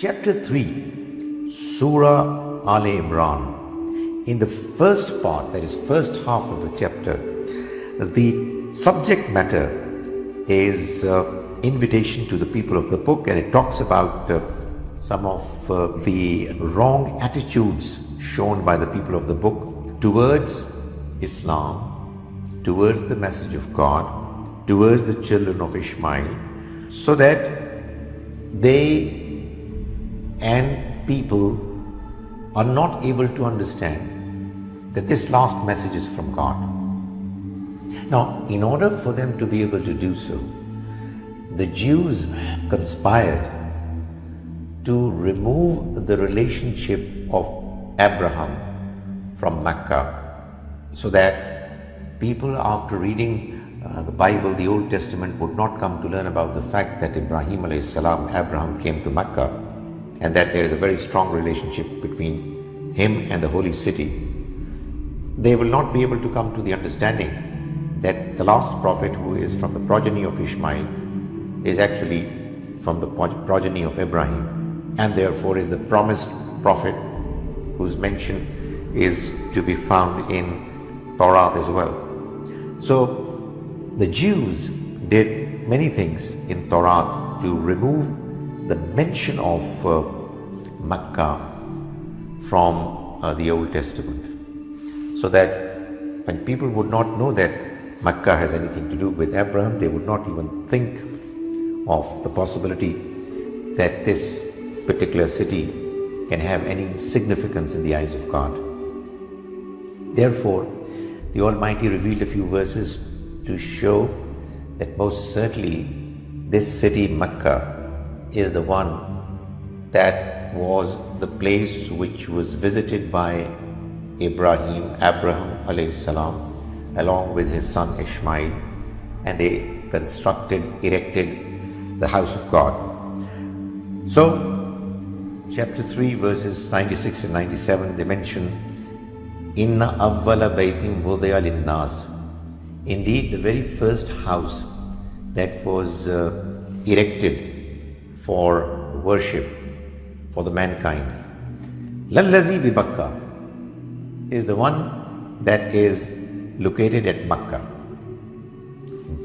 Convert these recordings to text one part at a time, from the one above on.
Chapter 3, Surah Al-Imran. In the first part, that is first half of the chapter, the subject matter is invitation to the people of the book, and it talks about some of the wrong attitudes shown by the people of the book towards Islam, towards the message of God, towards the children of Ishmael, so that they and people are not able to understand that this last message is from God. Now, in order for them to be able to do so, the Jews conspired to remove the relationship of Abraham from Mecca, so that people, after reading the Bible, the Old Testament, would not come to learn about the fact that Ibrahim alayhi salam, Abraham, came to Mecca, and that there is a very strong relationship between him and the holy city. They will not be able to come to the understanding that the last prophet, who is from the progeny of Ishmael, is actually from the progeny of Ibrahim, and therefore is the promised prophet whose mention is to be found in Torah as well. So the Jews did many things in Torah to remove the mention of Mecca from the Old Testament, so that when people would not know that Mecca has anything to do with Abraham, they would not even think of the possibility that this particular city can have any significance in the eyes of God. Therefore, the Almighty revealed a few verses to show that most certainly this city, Mecca, is the one that was the place which was visited by Abraham alayhi salam, along with his son Ishmael, and they erected the house of God. So, chapter 3, verses 96 and 97, they mention, Inna awwala baytin wudi'a linnas. Indeed, the very first house that was erected for worship for the mankind, Lallazi bi Bakka, is the one that is located at Mecca.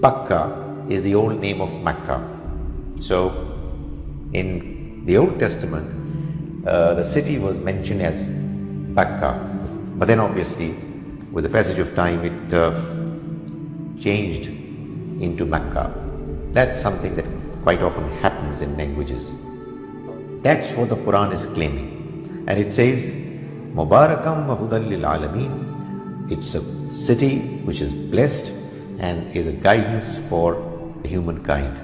Bakka is the old name of Mecca. So, in the Old Testament, the city was mentioned as Bakka, but then obviously, with the passage of time, it changed into Mecca. That's something that quite often happens in languages. That's what the Quran is claiming. And it says, Mubarakam wa hudan lil alameen. It's a city which is blessed and is a guidance for humankind.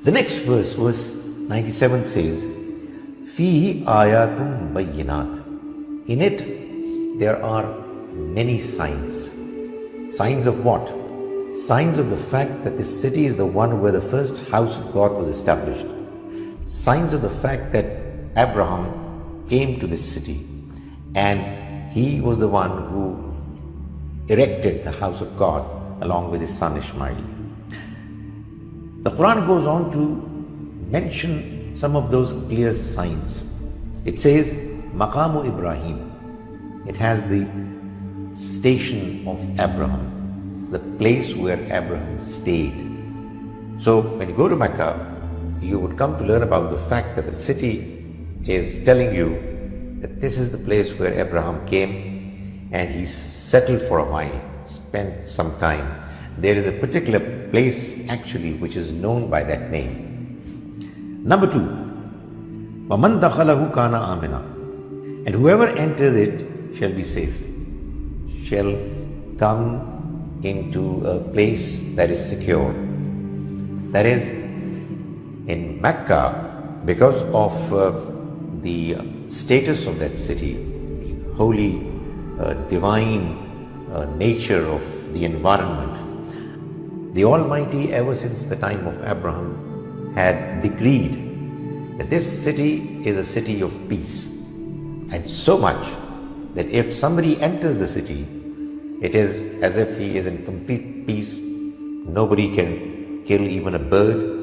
The next verse, verse 97, says, Fihi ayatum bayyinat. In it, there are many signs. Signs of what? Signs of the fact that this city is the one where the first house of God was established. Signs of the fact that Abraham came to this city, and he was the one who erected the house of God along with his son Ishmael. The Quran goes on to mention some of those clear signs. It says, Maqamu Ibrahim. It has the station of Abraham, the place where Abraham stayed. So when you go to Mecca, you would come to learn about the fact that the city is telling you that this is the place where Abraham came and he settled for a while, spent some time. There is a particular place actually which is known by that name. Number 2, وَمَنْ دَخَلَهُ كَانَ آمِنًا. And whoever enters it shall be safe, shall come into a place that is secure. That is, in Mecca, because of the status of that city, the holy, divine nature of the environment, the Almighty, ever since the time of Abraham, had decreed that this city is a city of peace. And so much that if somebody enters the city, it is as if he is in complete peace. Nobody can kill even a bird,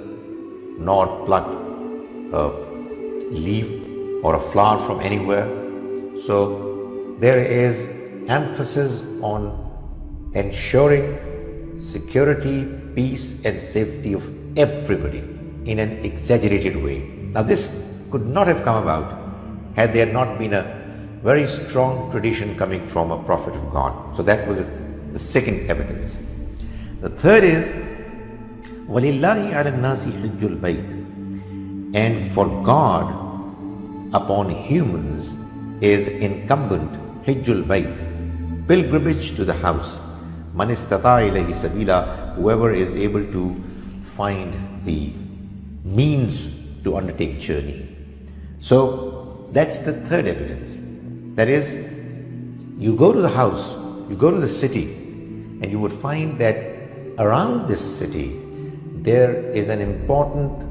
nor pluck a leaf or a flower from anywhere. So there is emphasis on ensuring security, peace and safety of everybody in an exaggerated way. Now this could not have come about had there not been a very strong tradition coming from a prophet of God. So that was the second evidence. The third is وَلِلَّهِ عَلَى النَّاسِ حِجُّ الْبَيْتِ, and for God upon humans is incumbent Hijjul Bayt, pilgrimage to the house. Man istata ilayhi sabila, whoever is able to find the means to undertake journey. So that's the third evidence. That is, you go to the house, you go to the city, and you would find that around this city there is an important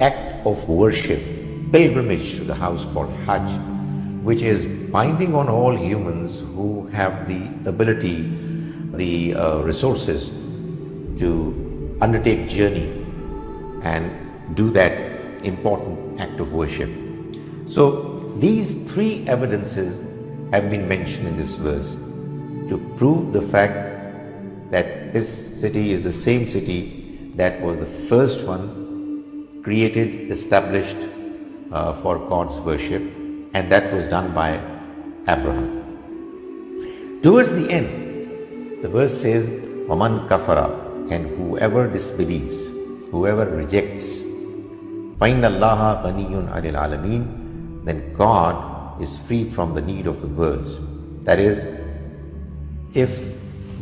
act of worship, pilgrimage to the house called Hajj, which is binding on all humans who have the ability, the resources to undertake journey and do that important act of worship. So these three evidences have been mentioned in this verse to prove the fact that this city is the same city that was the first one created, established for God's worship, and that was done by Abraham. Towards the end, the verse says, وَمَنْ كَفَرَ, and whoever disbelieves, whoever rejects, فَإِنَّ اللَّهَ غَنِيٌّ عَنِ الْعَالَمِينَ, then God is free from the need of the worlds. That is, if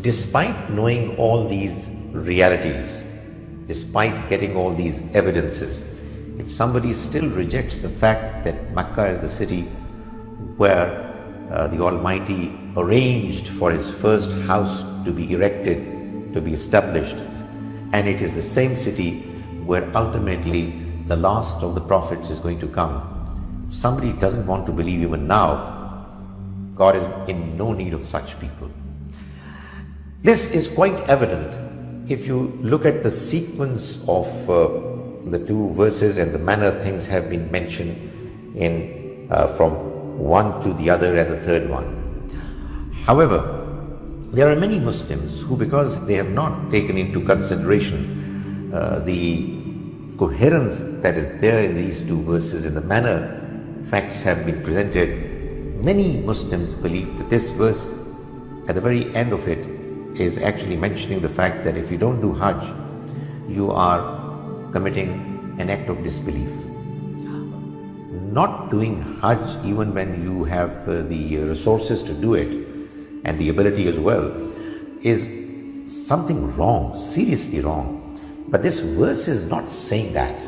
despite knowing all these realities, despite getting all these evidences, if somebody still rejects the fact that Mecca is the city where the Almighty arranged for His first house to be erected, to be established, and it is the same city where ultimately the last of the prophets is going to come, if somebody doesn't want to believe even now, God is in no need of such people. This is quite evident if you look at the sequence of the two verses and the manner things have been mentioned in from one to the other and the third one. However, there are many Muslims who, because they have not taken into consideration the coherence that is there in these two verses and the manner facts have been presented, many Muslims believe that this verse at the very end of it is actually mentioning the fact that if you don't do Hajj, you are committing an act of disbelief. Not doing Hajj even when you have the resources to do it and the ability as well is something wrong, seriously wrong. But this verse is not saying that.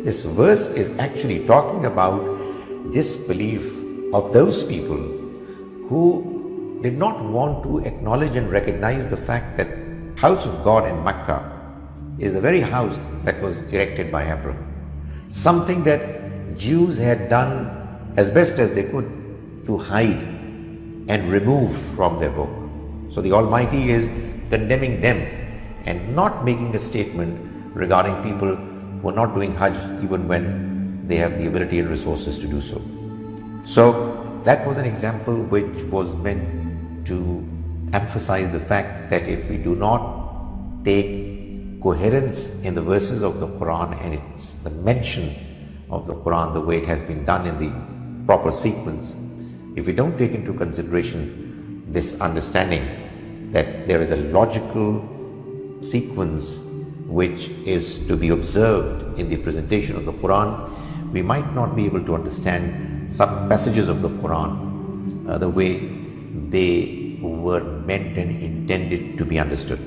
This verse is actually talking about disbelief of those people who did not want to acknowledge and recognize the fact that house of God in Mecca is the very house that was erected by Abraham. Something that Jews had done as best as they could to hide and remove from their book. So the Almighty is condemning them and not making a statement regarding people who are not doing Hajj even when they have the ability and resources to do so. So that was an example which was meant to emphasize the fact that if we do not take coherence in the verses of the Quran and it's the mention of the Quran the way it has been done in the proper sequence, if we don't take into consideration this understanding that there is a logical sequence which is to be observed in the presentation of the Quran, we might not be able to understand some passages of the Quran the way they were meant and intended to be understood.